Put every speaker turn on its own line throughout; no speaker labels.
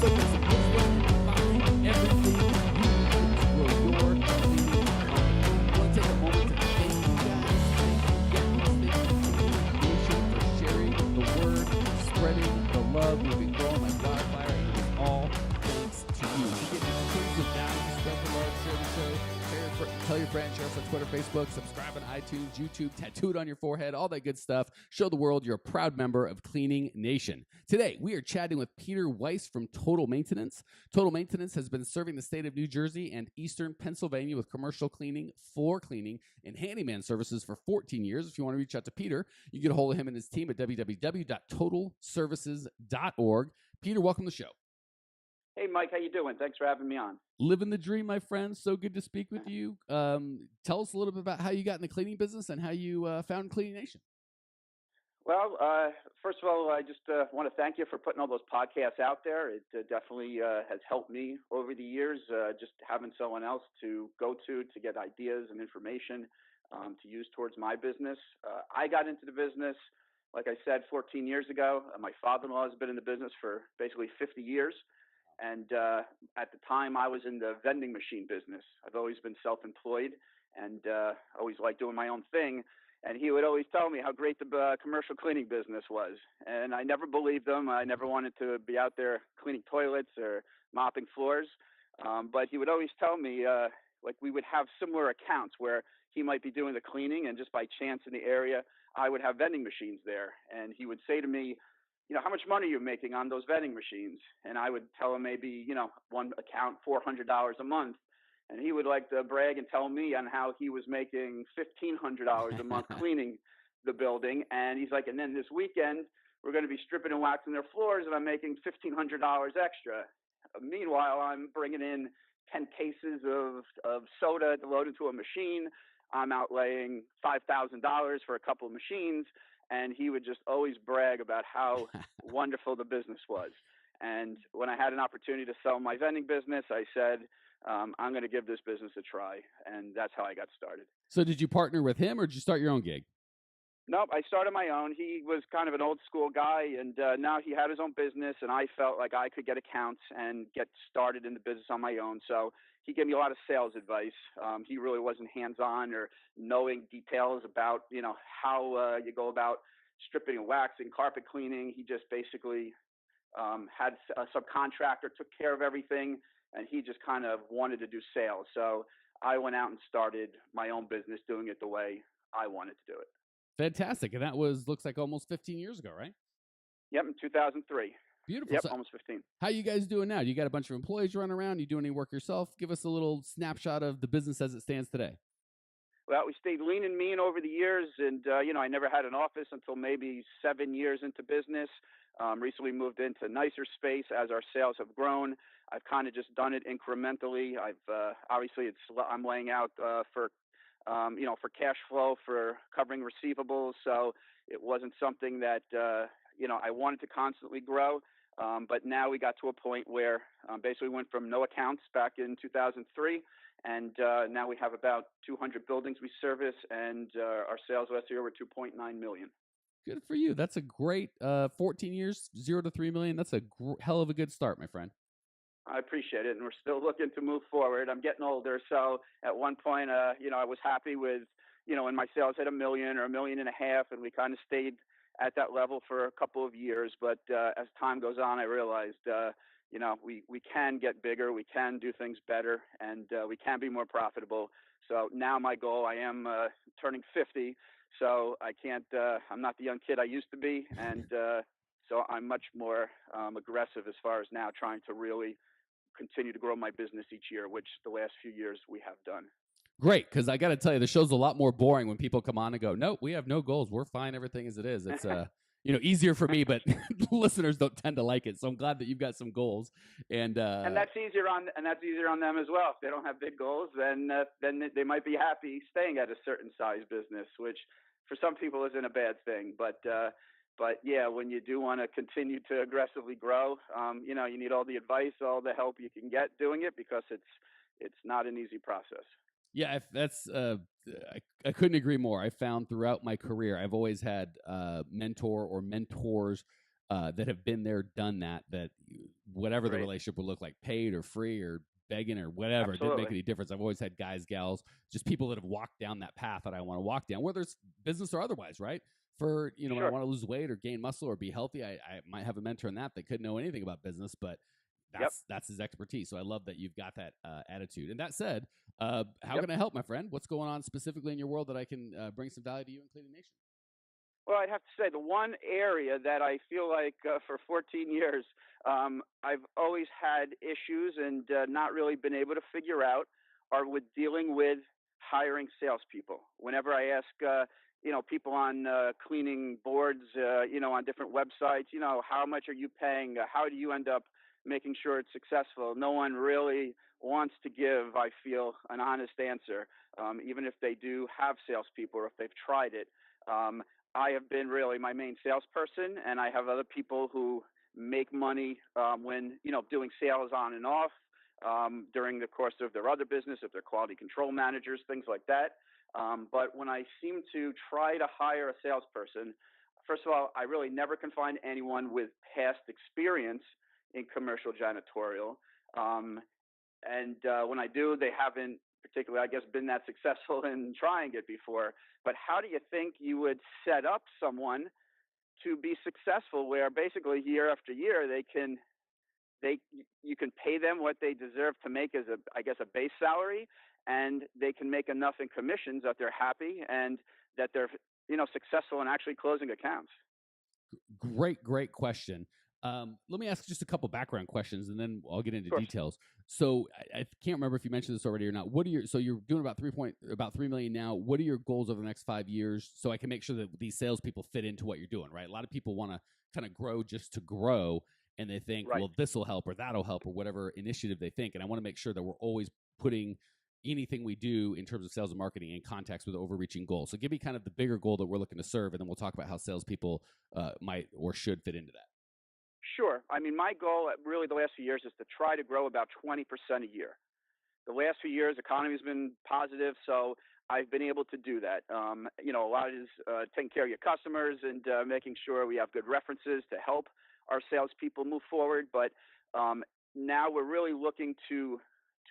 soak up some wisdom, find everything you need to grow your cleaning company. I want to take a moment to thank you guys. Thank you for sharing the word, spreading the love. We've been growing like wildfire, and it is all thanks to you. If you get tons of value, spread the love, share the show, tell your friends, share us on Twitter, Facebook, subscribe on iTunes, YouTube, tattoo it on your forehead, all that good stuff. Show the world you're a proud member of Cleaning Nation. Today, we are chatting with Peter Weiss from Total Maintenance. Total Maintenance has been serving the state of New Jersey and Eastern Pennsylvania with commercial cleaning, floor cleaning, and handyman services for 14 years. If you want to reach out to Peter, you can get a hold of him and his team at www.totalservices.org. Peter, welcome to the show.
Hey, Mike, how you doing? Thanks for having me on.
Living the dream, my friend. So good to speak with you. Tell us a little bit about how you got in the cleaning business and how you found Cleaning Nation.
Well, first of all, I just want to thank you for putting all those podcasts out there. It definitely has helped me over the years, just having someone else to go to get ideas and information to use towards my business. I got into the business, like I said, 14 years ago. My father-in-law has been in the business for basically 50 years. And at the time, I was in the vending machine business. I've always been self-employed and always liked doing my own thing. And he would always tell me how great the commercial cleaning business was. And I never believed him. I never wanted to be out there cleaning toilets or mopping floors. But he would always tell me, like we would have similar accounts where he might be doing the cleaning and just by chance in the area, I would have vending machines there. And he would say to me, you know, how much money are you making on those vending machines? And I would tell him maybe, you know, one account, $400 a month. And he would like to brag and tell me on how he was making $1,500 a month cleaning the building. And he's like, and then this weekend, we're going to be stripping and waxing their floors and I'm making $1,500 extra. Meanwhile, I'm bringing in 10 cases of soda to load into a machine. I'm outlaying $5,000 for a couple of machines. And he would just always brag about how wonderful the business was. And when I had an opportunity to sell my vending business, I said, I'm going to give this business a try. And that's how I got started.
So did you partner with him or did you start your own gig?
Nope, I started my own. He was kind of an old school guy, and now he had his own business, and I felt like I could get accounts and get started in the business on my own. So he gave me a lot of sales advice. He really wasn't hands-on or knowing details about, you know, how you go about stripping and waxing, carpet cleaning. He just basically had a subcontractor, took care of everything, and he just kind of wanted to do sales. So I went out and started my own business doing it the way I wanted to do it.
Fantastic. And that was, looks like almost 15 years ago, right?
Yep, in 2003.
Beautiful.
Yep,
So
almost 15.
how you guys doing now? You got a bunch of employees running around? You doing any work yourself? Give us a little snapshot of the business as it stands today.
Well, we stayed lean and mean over the years, and you know, I never had an office until maybe 7 years into business. Recently moved into nicer space as our sales have grown. I've kind of just done it incrementally. I've obviously I'm laying out for you know, for cash flow, for covering receivables. So it wasn't something that you know, I wanted to constantly grow. But now we got to a point where basically went from no accounts back in 2003. And now we have about 200 buildings we service, and our sales last year were 2.9 million.
Good for you. That's a great 14 years, 0 to 3 million. That's a hell of a good start, my friend.
I appreciate it, and we're still looking to move forward. I'm getting older, so at one point, you know, I was happy with, you know, when my sales hit $1 million or $1.5 million, and we kind of stayed at that level for a couple of years. But as time goes on, I realized, you know, we can get bigger, we can do things better, and we can be more profitable. So now my goal, I am turning 50, so I can't, I'm not the young kid I used to be, and so I'm much more aggressive as far as now trying to really continue to grow my business each year, which the last few years we have done.
Great, because I got to tell you, the show's a lot more boring when people come on and go, "No, we have no goals. We're fine. Everything as it is." It's you know, easier for me, but listeners don't tend to like it. So I'm glad that you've got some goals, and
that's easier on them as well. If they don't have big goals, then they might be happy staying at a certain size business, which for some people isn't a bad thing. But yeah, when you do want to continue to aggressively grow, you know, you need all the advice, all the help you can get doing it, because it's not an easy process.
Yeah, that's I couldn't agree more. I found throughout my career, I've always had mentor or mentors that have been there, done that, whatever the
Great.
relationship would look like, paid or free or begging or whatever, it didn't make
Absolutely.
any difference. I've always had guys, gals, just people that have walked down that path that I want to walk down, whether it's business or otherwise, right? For, when I
Sure.
want to lose weight or gain muscle or be healthy, I might have a mentor in that couldn't know anything about business, but
Yep.
that's his expertise. So I love that you've got that attitude. And that said, how
Yep.
can I help, my friend? What's going on specifically in your world that I can bring some value to you and Cleveland Nation?
Well, I'd have to say the one area that I feel like for 14 years I've always had issues and not really been able to figure out are with dealing with hiring salespeople. Whenever I ask, people on cleaning boards, on different websites, how much are you paying? How do you end up making sure it's successful? No one really wants to give, I feel, an honest answer, even if they do have salespeople or if they've tried it. I have been really my main salesperson, and I have other people who make money when doing sales on and off during the course of their other business, if they're quality control managers, things like that. But when I seem to try to hire a salesperson, first of all, I really never can find anyone with past experience in commercial janitorial. And when I do, they haven't particularly, I guess, been that successful in trying it before. But how do you think you would set up someone to be successful where basically year after year you can pay them what they deserve to make as a base salary, and they can make enough in commissions that they're happy and that they're successful in actually closing accounts?
Great question. Let me ask just a couple background questions, and then I'll get into
Of course.
details. So I can't remember if you mentioned this already or not. So you're doing about 3 million now. What are your goals over the next 5 years? So I can make sure that these salespeople fit into what you're doing, right? A lot of people want to kind of grow just to grow, and they think,
Right.
well, this will help or that'll help or whatever initiative they think. And I want to make sure that we're always putting anything we do in terms of sales and marketing in context with overreaching goals. So give me kind of the bigger goal that we're looking to serve, and then we'll talk about how salespeople might or should fit into that.
Sure. I mean, my goal really the last few years is to try to grow about 20% a year. The last few years, economy has been positive, so I've been able to do that. A lot is taking care of your customers and making sure we have good references to help our salespeople move forward. But now we're really looking to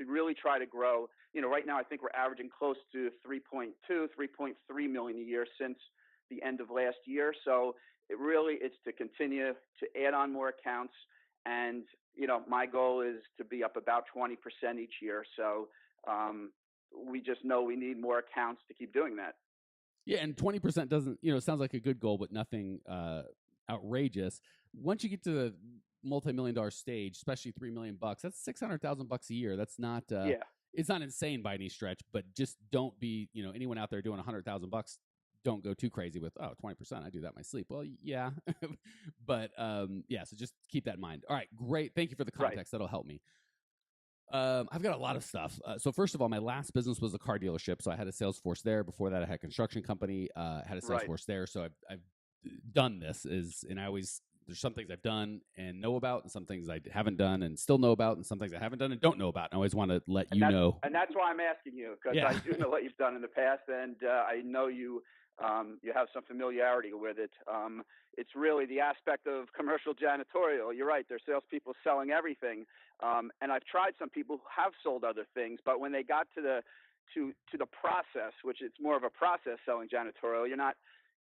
really try to grow. Right now I think we're averaging close to 3.2, 3.3 million a year since the end of last year. So it's to continue to add on more accounts, and my goal is to be up about 20% each year. So we just know we need more accounts to keep doing that.
Yeah, and 20% doesn't, sounds like a good goal, but nothing outrageous. Once you get to the multi-million-dollar stage, especially $3 million, that's $600,000 a year. That's not it's not insane by any stretch, but just don't be, anyone out there doing $100,000, don't go too crazy with 20%. I do that in my sleep. Well, yeah, but so just keep that in mind. All right, great. Thank you for the context. Right. That'll help me. I've got a lot of stuff. So first of all, my last business was a car dealership. So I had a sales force there. Before that, I had a construction company, had a sales force there. So I've done this and there's some things I've done and know about, and some things I haven't done and still know about, and some things I haven't done and don't know about. And I always want to let you know.
And that's why I'm asking you, because I do know what you've done in the past, and I know you have some familiarity with it. It's really the aspect of commercial janitorial. You're right. There's salespeople selling everything. And I've tried some people who have sold other things, but when they got to the process, which it's more of a process selling janitorial, you're not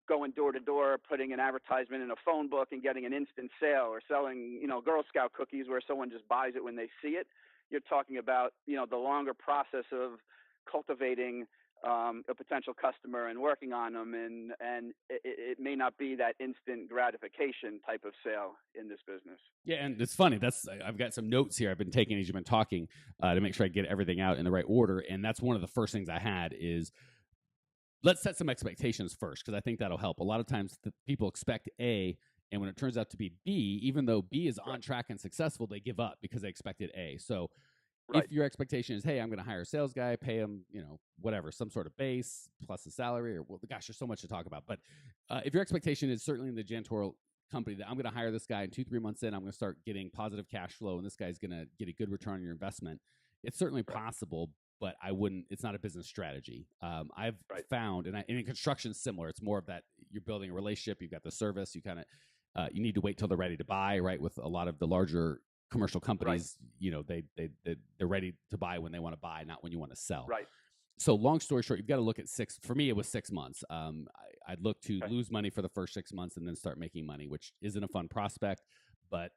going door to door, putting an advertisement in a phone book and getting an instant sale, or selling, Girl Scout cookies where someone just buys it when they see it. You're talking about, the longer process of cultivating a potential customer and working on them, and it may not be that instant gratification type of sale in this business.
Yeah, and it's funny. I've got some notes here I've been taking as you've been talking to make sure I get everything out in the right order, and that's one of the first things I had is let's set some expectations first, because I think that'll help. A lot of times people expect A, and when it turns out to be B, even though B is on track and successful, they give up because they expected A. So if your expectation is, hey, I'm going to hire a sales guy, pay him, whatever, some sort of base plus a salary, or gosh, there's so much to talk about. But if your expectation is certainly in the janitorial company that I'm going to hire this guy, and 2-3 months in, I'm going to start getting positive cash flow, and this guy's going to get a good return on your investment, it's certainly possible. But it's not a business strategy. I've found, and in construction, similar. It's more of that you're building a relationship. You've got the service. You kind of, You need to wait till they're ready to buy, right? With a lot of the larger commercial companies, they're ready to buy when they want to buy, not when you want to sell.
Right.
So long story short, you've got to look at for me, it was 6 months. I'd look to lose money for the first 6 months and then start making money, which isn't a fun prospect. But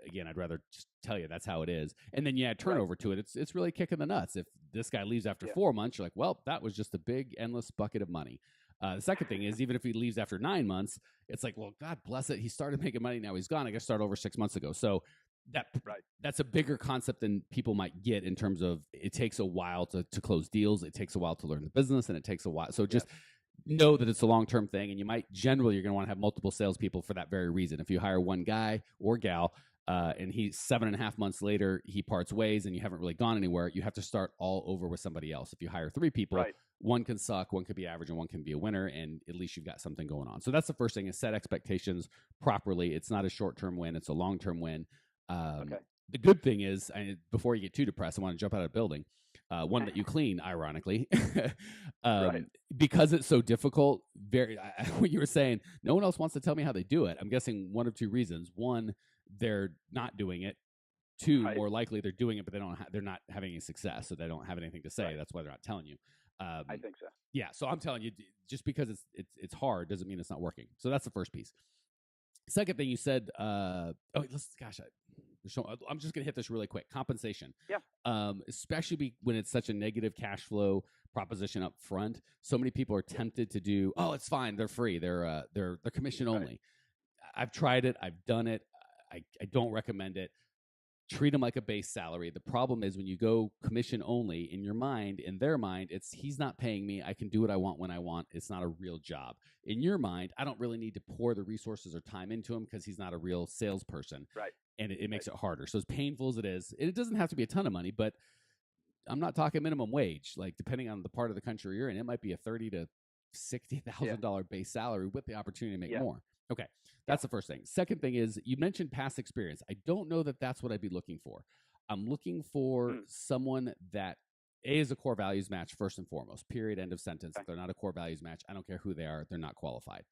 again, I'd rather just tell you that's how it is. And then you add turnover to it. It's really kicking the nuts. If this guy leaves after 4 months, you're like, well, that was just a big, endless bucket of money. The second thing is, even if he leaves after 9 months, it's like, well, God bless it. He started making money. Now he's gone. I got to start over 6 months ago. So that's a bigger concept than people might get in terms of it takes a while to close deals. It takes a while to learn the business, and it takes a while. So just know that it's a long-term thing, and you're going to want to have multiple salespeople for that very reason. If you hire one guy or gal, and he's 7.5 months later, he parts ways and you haven't really gone anywhere, you have to start all over with somebody else. If you hire 3 people, one can suck, one could be average, and one can be a winner, and at least you've got something going on. So that's the first thing, is set expectations properly. It's not a short-term win, it's a long-term win. The good thing is, before you get too depressed, I want to jump out of the building. One that you clean, ironically, because it's so difficult. What you were saying, no one else wants to tell me how they do it. I'm guessing one of 2 reasons. One, they're not doing it. 2, more likely they're doing it, but they're not having any success, so they don't have anything to say. That's why they're not telling you.
I think so.
Yeah, so I'm telling you, just because it's hard doesn't mean it's not working. So that's the first piece. Second thing you said, I'm just going to hit this really quick. Compensation.
Yeah.
Especially when it's such a negative cash flow proposition up front. So many people are tempted to do, oh, it's fine. They're free. They're commission only. I've tried it. I've done it. I don't recommend it. Treat them like a base salary. The problem is when you go commission only, in their mind, it's he's not paying me. I can do what I want when I want. It's not a real job. In your mind, I don't really need to pour the resources or time into him because he's not a real salesperson.
Right.
And it makes it harder. So as painful as it is, it doesn't have to be a ton of money, but I'm not talking minimum wage. Like, depending on the part of the country you're in, it might be a $30,000 to $60,000 base salary with the opportunity to make more. Okay, that's the first thing. Second thing is, you mentioned past experience. I don't know that that's what I'd be looking for. I'm looking for someone that is a core values match first and foremost, period, end of sentence. If they're not a core values match, I don't care who they are, they're not qualified.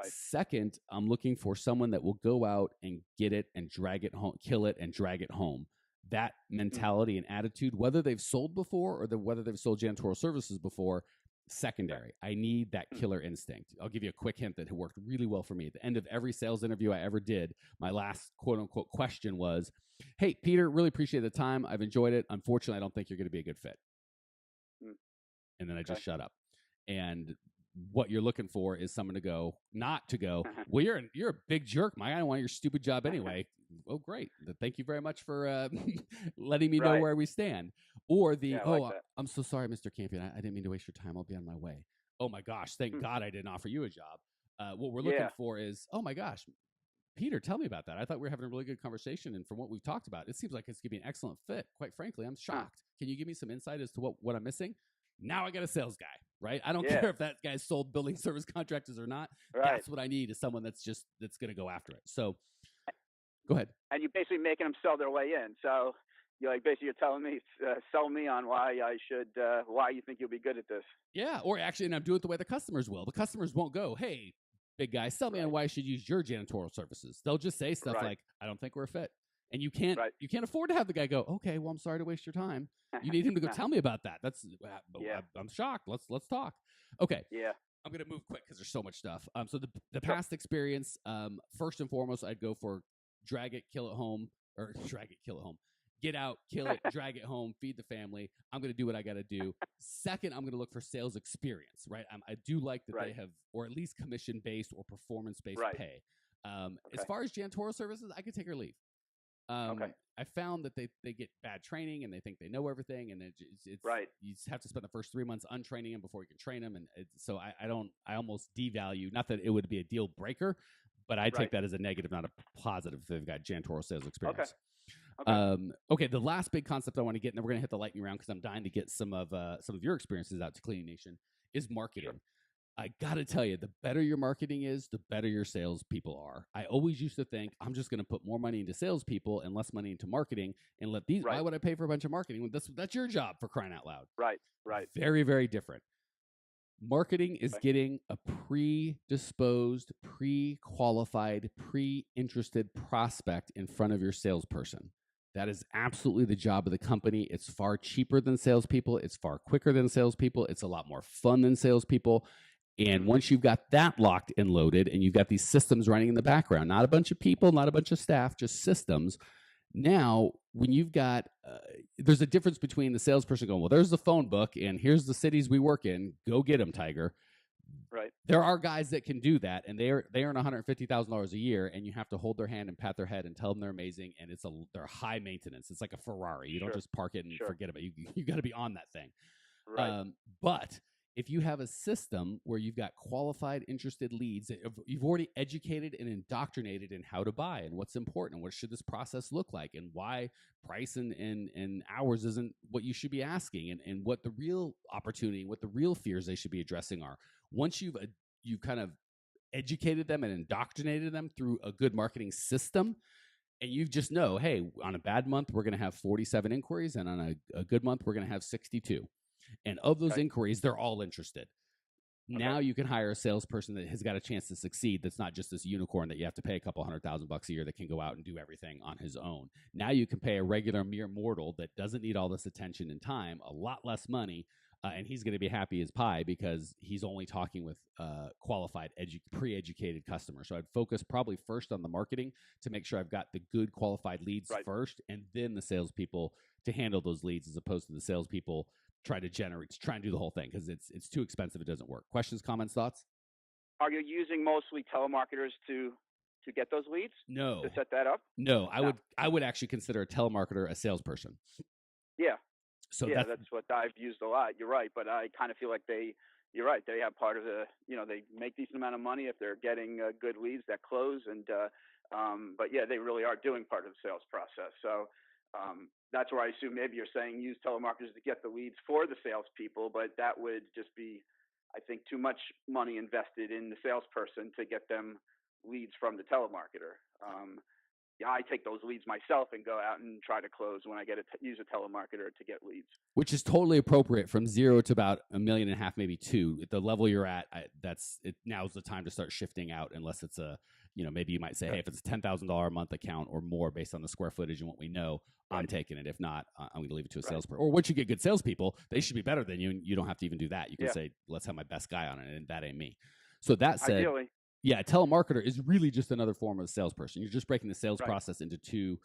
Second, I'm looking for someone that will go out and get it and drag it home, kill it and drag it home. That mentality and attitude, whether they've sold before or whether they've sold janitorial services before, secondary. I need that killer instinct. I'll give you a quick hint that worked really well for me. At the end of every sales interview I ever did, my last quote unquote question was, hey, Peter, really appreciate the time. I've enjoyed it. Unfortunately, I don't think you're going to be a good fit. And then I just shut up. And what you're looking for is someone to go, well, you're a big jerk, Mike. I don't want your stupid job anyway. Oh, great. Thank you very much for letting me know where we stand. Or I'm so sorry, Mr. Campion. I didn't mean to waste your time. I'll be on my way. Oh, my gosh. Thank God I didn't offer you a job. What we're looking for is, oh, my gosh, Peter, tell me about that. I thought we were having a really good conversation. And from what we've talked about, it seems like it's going to be an excellent fit. Quite frankly, I'm shocked. Can you give me some insight as to what I'm missing? Now I got a sales guy, right? I don't care if that guy's sold building service contractors or not. That's what I need, is someone that's going to go after it. So go ahead.
And you're basically making them sell their way in. So you're telling me, sell me on why you think you'll be good at this.
Yeah. Or actually, and I'm doing it the way the customers will. The customers won't go, hey, big guy, sell me on why I should use your janitorial services. They'll just say stuff like, I don't think we're a fit. And you can't afford to have the guy go, okay, well, I'm sorry to waste your time. You need him to go tell me about that. I'm shocked. Let's talk. Okay. Yeah. I'm going to move quick because there's so much stuff. So the past experience, first and foremost, I'd go for drag it, kill it home, or drag it, kill it home. Get out, kill it, drag it home, feed the family. I'm going to do what I got to do. Second, I'm going to look for sales experience, right? I do like that they have, or at least commission-based or performance-based pay. As far as janitorial services, I could take or leave. I found that they get bad training and they think they know everything, and it's you just have to spend the first 3 months untraining them before you can train them, and so I almost devalue. Not that it would be a deal breaker, but I take that as a negative, not a positive. If they've got janitorial sales experience. Okay. The last big concept I want to get, and then we're going to hit the lightning round because I'm dying to get some of your experiences out to Cleaning Nation, is marketing. Sure. I got to tell you, the better your marketing is, the better your salespeople are. I always used to think, I'm just going to put more money into salespeople and less money into marketing, and let these. Why would I pay for a bunch of marketing when that's your job, for crying out loud? Right. Very, very different. Marketing is getting a predisposed, pre-qualified, pre-interested prospect in front of your salesperson. That is absolutely the job of the company. It's far cheaper than salespeople. It's far quicker than salespeople. It's a lot more fun than salespeople. And once you've got that locked and loaded and you've got these systems running in the background, not a bunch of people, not a bunch of staff, just systems. Now, when you've got, there's a difference between the salesperson going, well, there's the phone book and here's the cities we work in. Go get them, Tiger.
Right.
There are guys that can do that, and they earn $150,000 a year, and you have to hold their hand and pat their head and tell them they're amazing, and they're high maintenance. It's like a Ferrari. You don't just park it and forget about it. You got to be on that thing.
Right.
But if you have a system where you've got qualified, interested leads, you've already educated and indoctrinated in how to buy and what's important and what should this process look like and why price and hours isn't what you should be asking and what the real opportunity, what the real fears they should be addressing are. Once you've kind of educated them and indoctrinated them through a good marketing system, and you just know, hey, on a bad month, we're going to have 47 inquiries, and on a good month, we're going to have 62. And of those inquiries, they're all interested. Now you can hire a salesperson that has got a chance to succeed. That's not just this unicorn that you have to pay a couple $100,000 a year that can go out and do everything on his own. Now you can pay a regular mere mortal that doesn't need all this attention and time, a lot less money, and he's going to be happy as pie because he's only talking with qualified, pre-educated customers. So I'd focus probably first on the marketing to make sure I've got the good qualified leads first, and then the salespeople to handle those leads, as opposed to the salespeople try and do the whole thing because it's too expensive. It doesn't work. Questions, comments, thoughts?
Are you using mostly telemarketers to get those leads?
No.
To set that up?
No, I would actually consider a telemarketer a salesperson.
Yeah.
So
that's what I've used a lot. You're right, but I kind of feel like you're right. They have part of they make decent amount of money if they're getting good leads that close, and but yeah, they really are doing part of the sales process. So that's where I assume maybe you're saying use telemarketers to get the leads for the salespeople, but that would just be, I think, too much money invested in the salesperson to get them leads from the telemarketer. I take those leads myself and go out and try to close when I use a telemarketer to get leads. Which
is totally appropriate from 0 to about $1.5 million, maybe 2. At the level you're at, now's the time to start shifting out, unless it's maybe you might say, hey, if it's a $10,000 a month account or more based on the square footage and what we know, I'm taking it. If not, I'm going to leave it to a salesperson. Or once you get good salespeople, they should be better than you, and you don't have to even do that. You can say, let's have my best guy on it, and that ain't me. So that said,
ideally.
Yeah, a telemarketer is really just another form of a salesperson. You're just breaking the sales process into two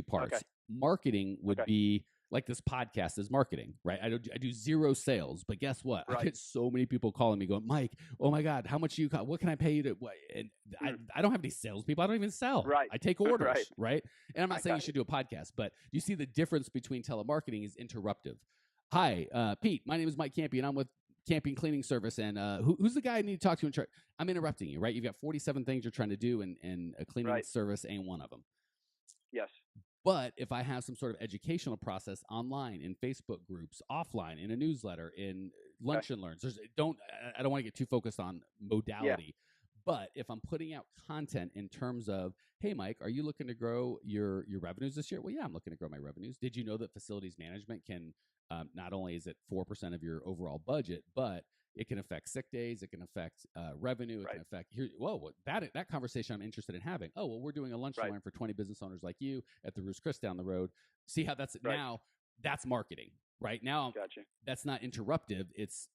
parts.
Okay.
Marketing would be like this podcast is marketing, right? I do zero sales, but guess what? I get so many people calling me going, Mike, oh my God, how much do you cost? What can I pay you to? And I don't have any salespeople. I don't even sell.
Right.
I take orders, right? And I'm not saying you should do a podcast, but do you see the difference between telemarketing is interruptive? Hi, Pete, my name is Mike Campy, and I'm with Camping Cleaning Service, and who's the guy I need to talk to in charge? I'm interrupting you, right? You've got 47 things you're trying to do, and a cleaning service ain't one of them.
Yes.
But if I have some sort of educational process online, in Facebook groups, offline, in a newsletter, in lunch and learns, I don't want to get too focused on modality. But if I'm putting out content in terms of, hey, Mike, are you looking to grow your revenues this year? Well, yeah, I'm looking to grow my revenues. Did you know that facilities management can not only is it 4% of your overall budget, but it can affect sick days, it can affect revenue, it can affect that conversation I'm interested in having. Oh, well, we're doing a lunch and learn for 20 business owners like you at the Roost Chris down the road. See how that's now that's marketing, right? Now that's not interruptive. It's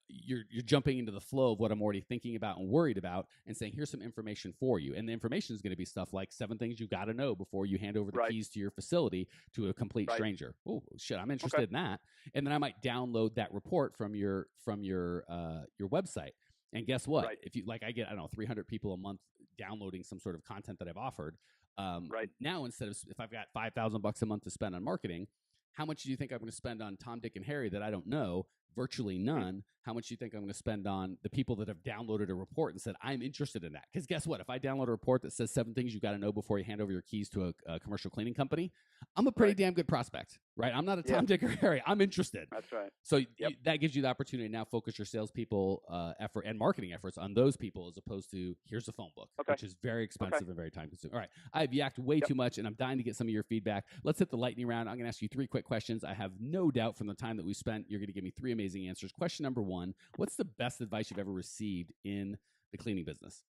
you're jumping into the flow of what I'm already thinking about and worried about, and saying, here's some information for you. And the information is going to be stuff like 7 things you got to know before you hand over the keys to your facility to a complete stranger. Oh shit, I'm interested in that. And then I might download that report from your website. And guess what? If you I get 300 people a month downloading some sort of content that I've offered. Now, instead of if I've got $5,000 a month to spend on marketing, how much do you think I'm going to spend on Tom, Dick, and Harry that I don't know? Virtually none. How much do you think I'm going to spend on the people that have downloaded a report and said, I'm interested in that? Because guess what? If I download a report that says 7 things you got to know before you hand over your keys to a commercial cleaning company, I'm a pretty damn good prospect, right? I'm not a Tom, Dick, or Harry. I'm interested.
That's right.
So that gives you the opportunity to now focus your salespeople effort and marketing efforts on those people, as opposed to here's a phone book, which is very expensive and very time consuming. All right. I've yacked way too much, and I'm dying to get some of your feedback. Let's hit the lightning round. I'm going to ask you 3 quick questions. I have no doubt from the time that we spent, you're going to give me 3 amazing amazing answers. Question number 1, what's the best advice you've ever received in the cleaning business?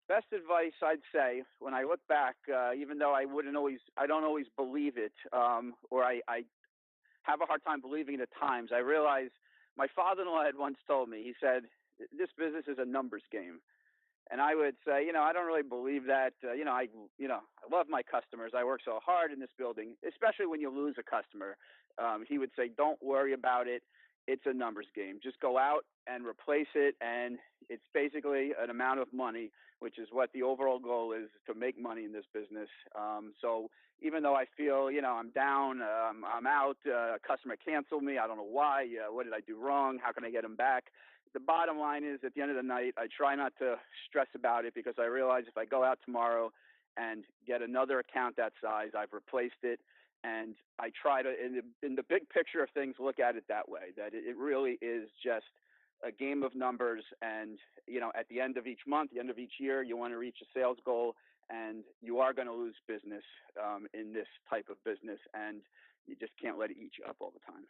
Best advice, I'd say, when I look back, even though I don't always believe it, or I have a hard time believing it at times, I realize my father-in-law had once told me, he said, this business is a numbers game. And I would say, I don't really believe that. I love my customers. I work so hard in this building, especially when you lose a customer. He would say, don't worry about it. It's a numbers game. Just go out and replace it. And it's basically an amount of money, which is what the overall goal is, to make money in this business. So even though I feel, I'm down, I'm out, a customer canceled me, I don't know why, what did I do wrong? How can I get him back? The bottom line is, at the end of the night, I try not to stress about it, because I realize if I go out tomorrow and get another account that size, I've replaced it. And I try to, in the big picture of things, look at it that way, that it really is just a game of numbers. And, at the end of each month, the end of each year, you want to reach a sales goal, and you are going to lose business in this type of business. And you just can't let it eat you up all the time.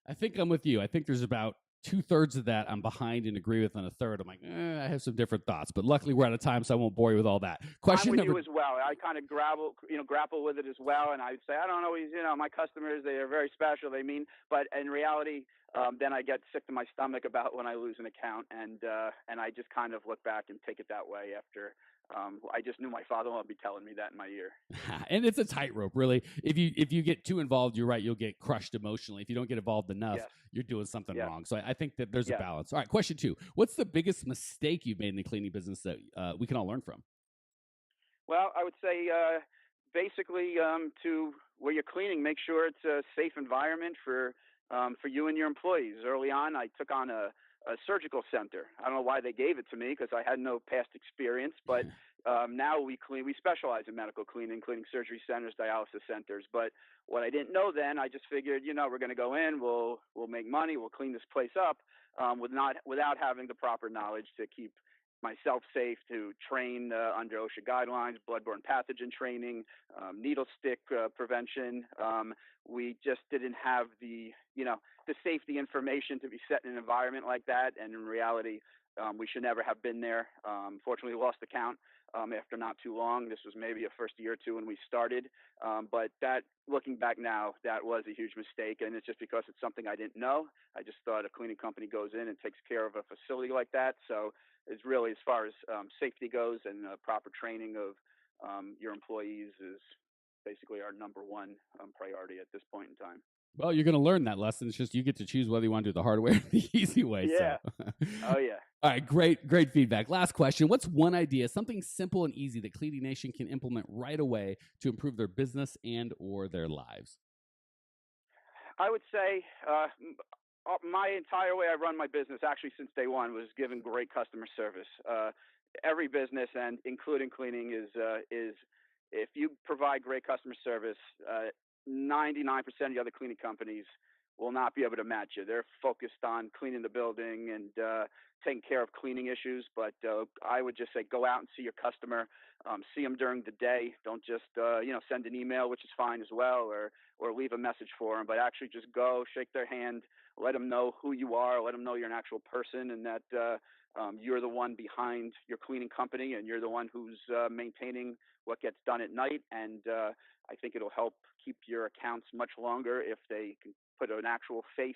I think I'm with you. I think there's about 2/3 of that I'm behind and agree with, and a third I'm like, I have some different thoughts. But luckily we're out of time, so I won't bore you with all that. Question
I'm with
number
you as well. I kind of grapple with it as well, and I would say I don't always, my customers, they are very special. They mean, but in reality, then I get sick to my stomach about when I lose an account, and I just kind of look back and take it that way after. I just knew my father-in-law would be telling me that in my ear.
And it's a tightrope, really. If you get too involved, you're right, you'll get crushed emotionally. If you don't get involved enough, you're doing something wrong. So I think that there's a balance. All right, question 2. What's the biggest mistake you've made in the cleaning business that we can all learn from?
Well, I would say basically to where you're cleaning, make sure it's a safe environment for you and your employees. Early on, I took on a surgical center. I don't know why they gave it to me, because I had no past experience, but now we specialize in medical cleaning surgery centers, dialysis centers. But what I didn't know then, I just figured, we're going to go in, we'll make money, we'll clean this place up without having the proper knowledge to keep myself safe, to train under OSHA guidelines, bloodborne pathogen training, needle stick prevention. We just didn't have the safety information to be set in an environment like that. And in reality, we should never have been there. Fortunately, we lost the count after not too long. This was maybe a first year or two when we started. But that, looking back now, that was a huge mistake. And it's just because it's something I didn't know. I just thought a cleaning company goes in and takes care of a facility like that. So it's really, as far as safety goes, and proper training of your employees is basically our number one
priority at this point in time. Well, you're going to learn that lesson. It's just you get to choose whether you want to do the hard way or the easy way.
Yeah.
So.
Oh, yeah.
All right. Great feedback. Last question. What's one idea, something simple and easy that Cleaning Nation can implement right away to improve their business and or their lives?
I would say my entire way I run my business, actually since day one, was giving great customer service. Every business, and including cleaning, is if you provide great customer service, 99% of the other cleaning companies will not be able to match you. They're focused on cleaning the building and taking care of cleaning issues. But I would just say go out and see your customer, see them during the day. Don't just send an email, which is fine as well, or leave a message for them. But actually just go, shake their hand, let them know who you are, let them know you're an actual person, and that you're the one behind your cleaning company, and you're the one who's maintaining what gets done at night. And I think it'll help keep your accounts much longer if they can put an actual face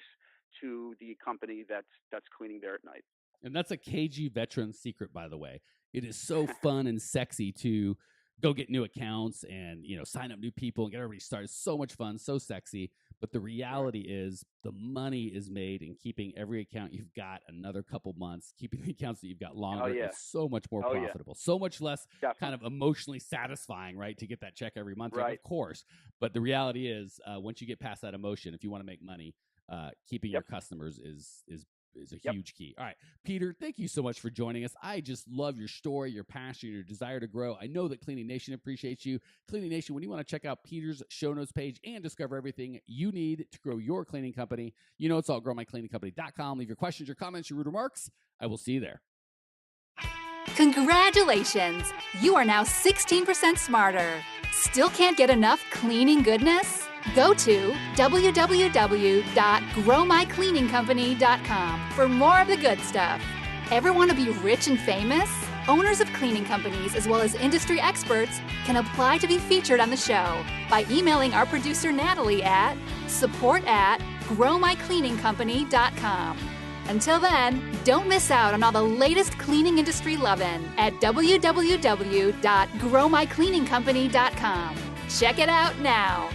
to the company that's cleaning there at night.
And that's a KG veteran secret, by the way. It is so fun and sexy to go get new accounts and sign up new people and get everybody started. It's so much fun, so sexy. But the reality is the money is made in keeping every account you've got another couple months, keeping the accounts that you've got longer.
Oh, yeah.
It's so much more profitable, so much less kind of emotionally satisfying, right, to get that check every month.
Right.
Of course. But the reality is once you get past that emotion, if you want to make money, keeping your customers is a huge key. All right, Peter, thank you so much for joining us. I just love your story, your passion, your desire to grow. I know that Cleaning Nation appreciates you. Cleaning Nation, when you want to check out Peter's show notes page and discover everything you need to grow your cleaning company, it's all growmycleaningcompany.com. Leave your questions, your comments, your rude remarks. I will see you there.
Congratulations! You are now 16% smarter. Still can't get enough cleaning goodness? Go to www.growmycleaningcompany.com for more of the good stuff. Ever want to be rich and famous? Owners of cleaning companies as well as industry experts can apply to be featured on the show by emailing our producer Natalie at support@growmycleaningcompany.com. Until then, don't miss out on all the latest cleaning industry lovin' at www.growmycleaningcompany.com. Check it out now.